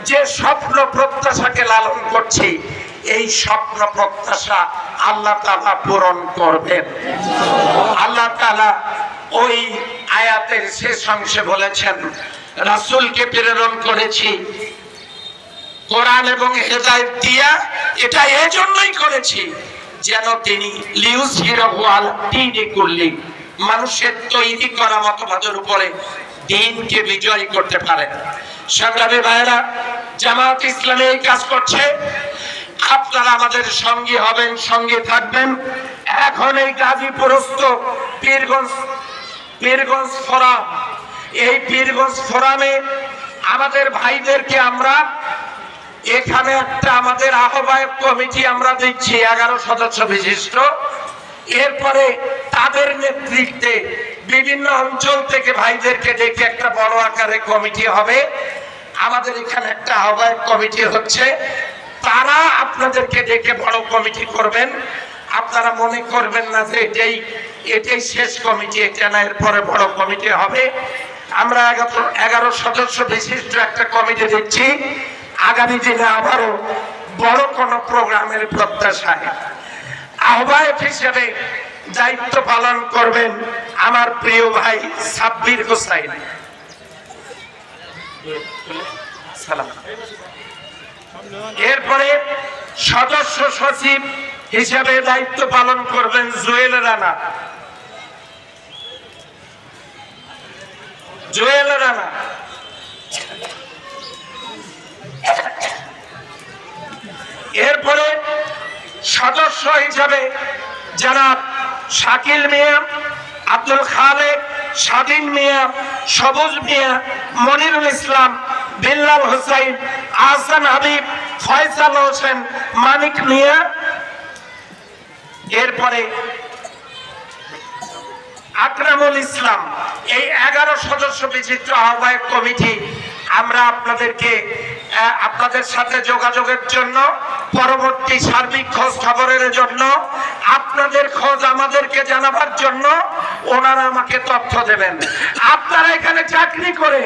যে স্বপ্ন প্রত্যাশাকে লালন করছি, এই স্বপ্ন প্রত্যাশা আল্লাহ তাআলা পূরণ করবেন। আল্লাহ তাআলা ওই আয়াতের শেষ অংশে বলেছেন, রাসূলকে প্রেরণ করেছি কোরআন এবং হেদায়েত দিয়া, এটা এজন্যই করেছি যেন তিনি লিইউযহিরাহু আলা দীনি কুল্লি, মানুষের তৈরি করা মতবাদের উপরে দ্বীনকে বিজয় করতে পারেন। সংগ্রামী ভাইরা, জামাত ইসলামী এই কাজ করছে, আপনারা আমাদের সঙ্গী হবেন, সঙ্গে থাকবেন। এখন এই গাজীপুরস্থ পীরগঞ্জ ফোরাম, এই পীরগঞ্জ ফোরামে আমাদের ভাইদেরকে আমরা এখানে একটা আমাদের আহ্বায়ক কমিটি আমরা দিচ্ছি 11 সদস্য বিশিষ্ট। এরপরে তাদের নেতৃত্বে বিভিন্ন অঞ্চল থেকে ভাইদেরকে ডেকে একটা বড় আকারে কমিটি হবে। আমাদের এখানে একটা আহ্বায়ক কমিটি হচ্ছে, তারা আপনাদেরকে ডেকে বড় কমিটি করবেন। আপনারা মনে করবেন না যে এটাই শেষ কমিটি, এটা না, এরপরে বড় কমিটি হবে। আমরা 11 সদস্য বিশিষ্ট একটা কমিটি দিচ্ছি। আগামী দিনে আবারও বড় কোন প্রোগ্রামের প্রত্যাশায় আহ্বায়ক হিসেবে দায়িত্ব পালন করবেন আমার প্রিয় ভাই সাব্বির হোসাইন। এরপরে সদস্য সচিব হিসেবে দায়িত্ব পালন করবেন জুয়েল রানা। এরপরে সদস্য হিসাবে জনাব শাকিল মিয়া, আব্দুল খালেক, স্বাধীন মিয়া, সবুজ মিয়া, মনিরুল ইসলাম, বিল্লাল হোসাইন, আহসান হাবিব, ফয়সাল হোসেন, মানিক মিয়া। এরপরে আকরামুল ইসলাম। এই 11 সদস্য বিশিষ্ট আহ্বায়ক কমিটি আমরা আপনাদের সাথে যোগাযোগের জন্য, পরবর্তী সার্বিক খোঁজ খবরের জন্য, আপনাদের খোঁজ আমাদেরকে জানাবার জন্য ওনারা আমাকে তথ্য দেবেন। আপনারা এখানে চাকরি করে